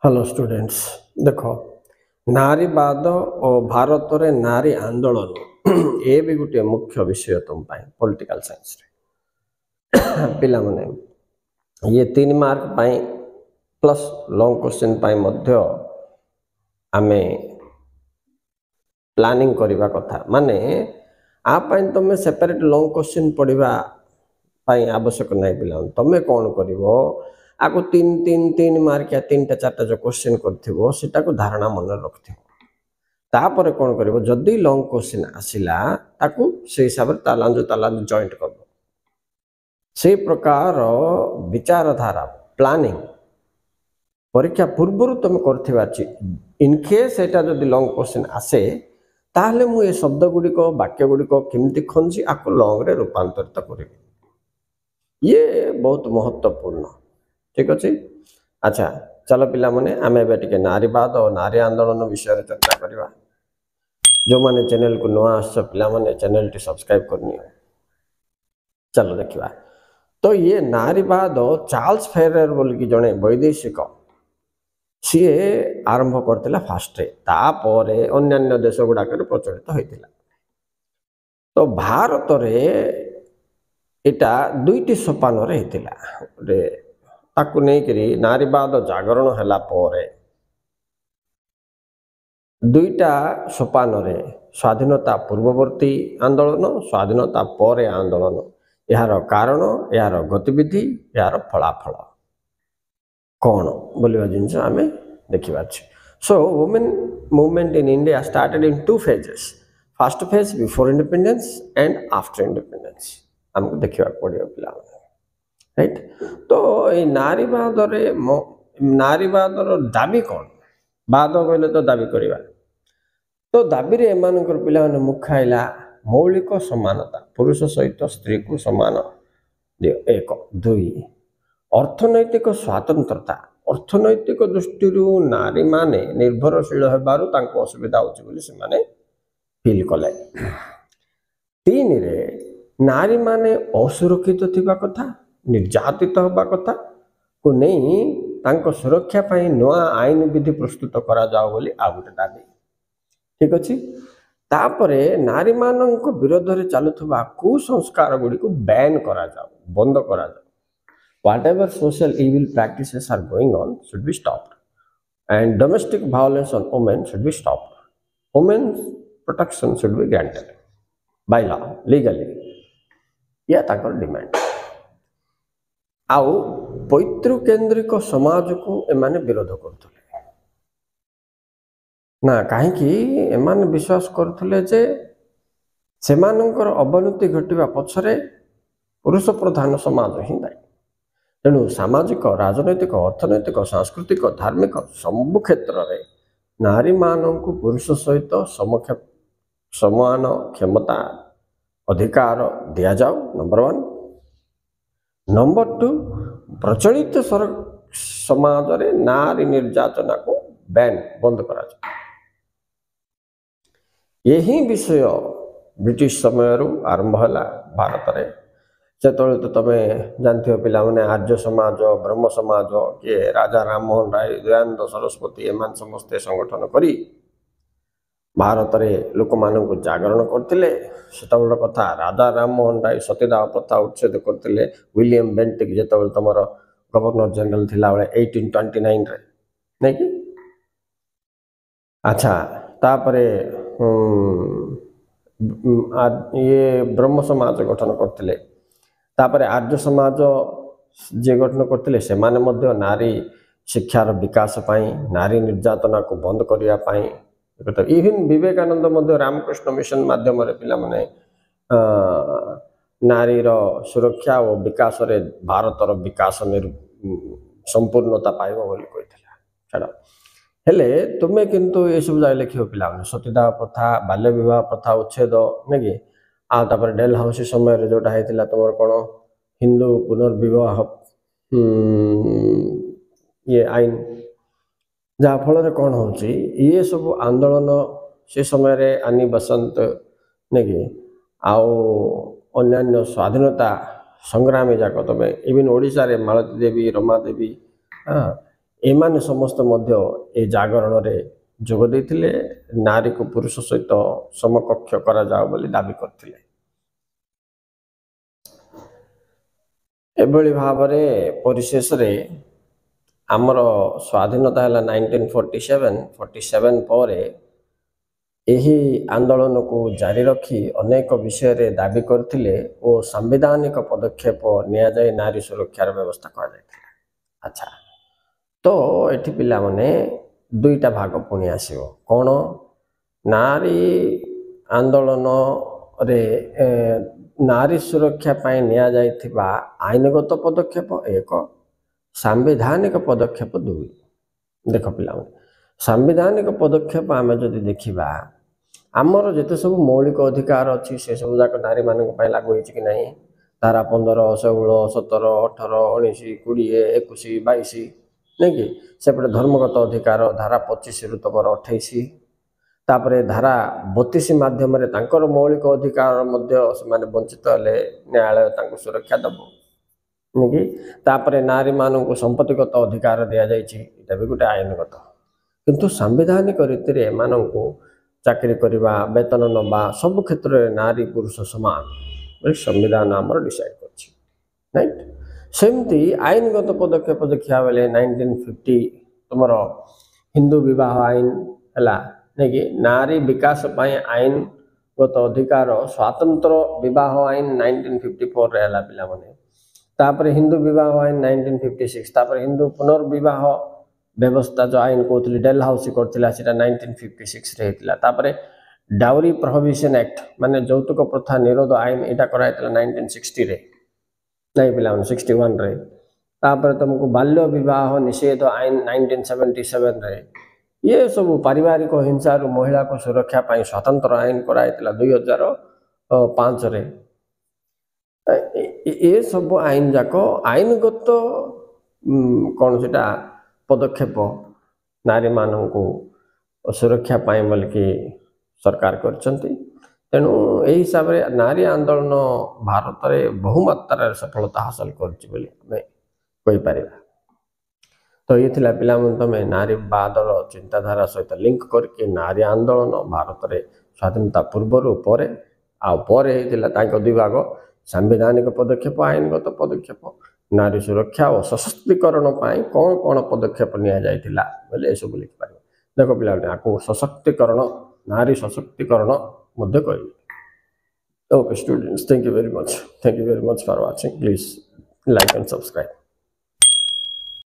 Hello students देख नारीवाद और भारत रे नारी आंदोलन ये भी गोटे मुख्य विषय तुम पॉलिटिकल साइंस पिला माने ये 3 मार्क प्लस लॉन्ग क्वेश्चन आमे प्लानिंग करवा कथा माने आप तुम सेपरेट लॉन्ग क्वेश्चन पढ़ा आवश्यक नहीं पिला तुम कौन कर आगु 3 मार्क या 3टा 4टा जो क्वेश्चन कर धारणा मन रखिथ तापर कौन कर जदि लॉन्ग क्वेश्चन आसला से हिसाब से तालांजु जॉइंट कर से प्रकार विचारधारा प्लानिंग परीक्षा पूर्व तुम कर इनकेस एटा जदि लॉन्ग क्वेश्चन आसे ताहले मु ये शब्द गुड़िक वाक्य गुड़िक केमती खंजी आपको लॉन्ग रे रूपांतरित करी ये बहुत महत्वपूर्ण ठीक अच्छे। अच्छा चलो पिला माने आमे टे नारीवाद और नारी आंदोलन विषय चर्चा करवा जो माने चैनल को नुआ आस पिला माने चैनल टी सब्सक्राइब करनी चलो देखा तो ये नारीवाद चार्ल्स फेरर बोल कि जड़े वैदेशिक सी आरंभ करथिला फास्ट रे तापर अन्य देश गुड़ाक प्रचलित होइतिला। तो भारत रे इटा दुईटी सोपान रे होइतिला रे ताकु नहीं करी नारीवाद जागरण हला परे दुईटा सोपान रे स्वाधीनता पूर्ववर्ती आंदोलन स्वाधीनता परे आंदोलन यार कारण यार गतिविधि यार फलाफल कौन बोलिबा जिंस आमे देखिबा अछि। सो women movement in India started in 2 phases first phase before independence and after independence हमको देखिबा पड़ियो पिला राइट। तो ये नारीवाद रे नारीवाद दाबी कौन बाद कहले तो दाबी करवा तो दाबी रे एमानकर पिला माने मुख्य आइला मौलिक समानता पुरुष सहित स्त्री को समान दियो 1 2 अर्थनैतिक स्वतंत्रता अर्थनैतिक दृष्टि नारी माने निर्भरशील होबारु तांको असुविधा होची बोली से माने फील कले 3 रे नारी माने असुरक्षित थिबा कथा निर्यातित होबा कथा को नहीं तांको सुरक्षा पाई नवा आईन विधि प्रस्तुत करा जाओ बोली आ गोटे दाबी ठीक अछि। तापरे नारी मानक विरोध रे चालुथबा कुसंस्कार गुडी को बैन करा जाओ बंद करा जाओ whatever social evil practices are going on should be stopped and domestic violence on women should be stopped women's protection should be granted by law legally या ताकर डिमांड आउ पैतृ केंद्रिक समाज को एमाने विरोध करथले ना कहीं एमाने विश्वास करथले जे सेमानकर अवनति घटिबा पछरे पुरुष प्रधान समाज ही दायी तेणु सामाजिक राजनैतिक अर्थनैतिक सांस्कृतिक धार्मिक सब क्षेत्र में नारी मानक पुरुष सहित समान क्षमता अधिकार दिया जाओ नंबर 1 नंबर 2 प्रचलित समाज रे नारी निर्यातना को बैन बंद करा जाए यही विषय ब्रिटिश समय आरंभ है भारत रे से तो तुम्हें जानते हो पिला माने आर्य समाज ब्रह्म समाज किए राजा राममोहन राय दयानंद सरस्वती एमान समस्ते संगठन करी भारत रे लोक मानक जागरण करते सेतबेल कथा राजा राममोहन राय सतीदाह प्रथा उच्छेद करते विलियम बेंटिक जो तुम गवर्नर जनरल थिला बेले 1829 रे नहीं कि अच्छा तापरे ये ब्रह्म समाज गठन करते तापर आर्य समाज जे गठन करते से माने मध्य नारी शिक्षार विकास पाई नारी निर्यातना को बंद करिया पाई इवन विवेकानंद मध्य रामकृष्ण मिशन माध्यम रे पिला माने नारी रो सुरक्षा और विकास रे भारत रो विकास संपूर्णता पाइबो बोली कहितला छाड़ हेले तुमे किंतु ये सब जाय लिखियो पिला माने सतीदाह प्रथा बाल्य विवाह प्रथा उच्छेद नै कि आपर डेल हाउस समय रे जोटा है तुम कौन हिंदू पुनर्विवाह ये आईन जहाँ फल कौन हो ये सब आंदोलन से समय रे आनी बसंत नहीं कि अन्य स्वाधीनता संग्रामी जाक तुम इवन ओडिशा रे मालती देवी रमा देवी हाँ ଏମାନେ ସମସ୍ତେ ମଧ୍ୟ ଏ ଜାଗରଣରେ ଯୋଗ ଦେଇଥିଲେ, ନାରୀକୁ ପୁରୁଷ ସହିତ ସମକକ୍ଷ କରାଯାଉ ବୋଲି ଦାବି କରିଥିଲେ। ଏଭଳି ଭାବରେ ପରିଶେଷରେ ଆମର ସ୍ୱାଧୀନତା ହେଲା 1947 ପରେ ଏହି ଆନ୍ଦୋଳନକୁ ଜାରି ରଖି ଅନେକ ବିଷୟରେ ଦାବି କରିଥିଲେ ଓ ସାମ୍ବିଧାନିକ ପଦକ୍ଷେପ ନିଆଯାଇ ନାରୀ ସୁରକ୍ଷାର ବ୍ୟବସ୍ଥା କରାଯାଇଥିଲା। ଆଚ୍ଛା, ତ ଏଠି ପିଲାମାନେ ଦୁଇଟା ଭାଗ ପୁଣି ଆସିବ। କ'ଣ? ନାରୀ ଆନ୍ଦୋଳନରେ ନାରୀ ସୁରକ୍ଷା ପାଇଁ ନିଆଯାଇଥିବା ଆଇନଗତ ପଦକ୍ଷେପ 1, ସାମ୍ବିଧାନିକ ପଦକ୍ଷେପ 2। ଦେଖ ପିଲାମାନେ, ସାମ୍ବିଧାନିକ ପଦକ୍ଷେପ ଆମେ ଯଦି ଦେଖିବା, ଆମର ଯେତେ ସବୁ ମୌଳିକ ଅଧିକାର ଅଛି ସେସବୁ ଯାକ ନାରୀମାନଙ୍କ ପାଇଁ ଲାଗୁ ହେଇଛି କି ନାହିଁ? ଧାରା 15, 16, 17, 18, 19, 20, 21, 22, ନାଇଁ କି? ସେପଟେ ଧର୍ମଗତ ଅଧିକାର ଧାରା 25ରୁ ତୁମର 28, ତାପରେ ଧାରା 32 ମାଧ୍ୟମରେ ତାଙ୍କର ମୌଳିକ ଅଧିକାର ମଧ୍ୟ ସେମାନେ ବଞ୍ଚିତ ହେଲେ ନ୍ୟାୟାଳୟ ତାଙ୍କୁ ସୁରକ୍ଷା ଦେବ, ନୁହେଁ କି? ତାପରେ ନାରୀମାନଙ୍କୁ ସମ୍ପତ୍ତିଗତ ଅଧିକାର ଦିଆଯାଇଛି, ଏଇଟା ବି ଗୋଟେ ଆଇନଗତ। କିନ୍ତୁ ସାମ୍ବିଧାନିକ ରୀତିରେ ଏମାନଙ୍କୁ ଚାକିରି କରିବା, ବେତନ ନେବା, ସବୁ କ୍ଷେତ୍ରରେ ନାରୀ ପୁରୁଷ ସମାନ ବୋଲି ସମ୍ବିଧାନ ଆମର ଡିସାଇଡ୍ କରିଛି, ରାଇଟ୍? ସେମିତି ଆଇନଗତ ପଦକ୍ଷେପ ଦେଖିବା ବେଳେ 1950 ତୁମର ହିନ୍ଦୁ ବିବାହ ଆଇନ ହେଲା, ନାଇଁ କି? ନାରୀ ବିକାଶ ପାଇଁ ଆଇନଗତ ଅଧିକାର ସ୍ୱାତନ୍ତ୍ର ବିବାହ ଆଇନ 1954ରେ ହେଲା ପିଲାମାନେ। ତାପରେ ହିନ୍ଦୁ ବିବାହ ଆଇନ 1956, ତାପରେ ହିନ୍ଦୁ ପୁନର୍ବିବାହ ବ୍ୟବସ୍ଥା ଯେଉଁ ଆଇନ କହୁଥିଲି ଡେଲ୍ ହାଉସି କରିଥିଲା ସେଟା 1956ରେ ହେଇଥିଲା। ତାପରେ ଡାଉରି ପ୍ରହିବିସନ୍ ଆକ୍ଟ ମାନେ ଯୌତୁକ ପ୍ରଥା ନିରୋଧ ଆଇନ ଏଇଟା କରାଯାଇଥିଲା 1960ରେ, ନାଇଁ ପିଲାମାନେ 61ରେ। ତାପରେ ତୁମକୁ ବାଲ୍ୟ ବିବାହ ନିଷେଧ ଆଇନ 1977ରେ। ଇଏ ସବୁ ପାରିବାରିକ ହିଂସାରୁ ମହିଳାକୁ ସୁରକ୍ଷା ପାଇଁ ସ୍ୱତନ୍ତ୍ର ଆଇନ କରାଯାଇଥିଲା 2005ରେ। ଏସବୁ ଆଇନ ଯାକ ଆଇନଗତ କ'ଣ ସେଟା ପଦକ୍ଷେପ ନାରୀମାନଙ୍କୁ ସୁରକ୍ଷା ପାଇଁ ବୋଲିକି ସରକାର କରିଛନ୍ତି। ତେଣୁ ଏହି ହିସାବରେ ନାରୀ ଆନ୍ଦୋଳନ ଭାରତରେ ବହୁମାତ୍ରାରେ ସଫଳତା ହାସଲ କରିଛି ବୋଲି ଆମେ କହିପାରିବା। ତ ଇଏ ଥିଲା ପିଲାମାନେ ତୁମେ ନାରୀବାଦର ଚିନ୍ତାଧାରା ସହିତ ଲିଙ୍କ କରିକି ନାରୀ ଆନ୍ଦୋଳନ ଭାରତରେ ସ୍ୱାଧୀନତା ପୂର୍ବରୁ ପରେ ଆଉ ପରେ ହେଇଥିଲା ତାଙ୍କ ଦୁଇ ଭାଗ, ସାମ୍ବିଧାନିକ ପଦକ୍ଷେପ, ଆଇନଗତ ପଦକ୍ଷେପ। ନାରୀ ସୁରକ୍ଷା ଓ ସଶକ୍ତିକରଣ ପାଇଁ କ'ଣ କ'ଣ ପଦକ୍ଷେପ ନିଆଯାଇଥିଲା ବୋଲେ ଏସବୁ ଲେଖିପାରିବ। ଦେଖ ପିଲାମାନେ, ଆକୁ ସଶକ୍ତିକରଣ, ନାରୀ ସଶକ୍ତିକରଣ ମଧ୍ୟ କହିବେ। Okay students, thank you very much for watching. Please like and subscribe.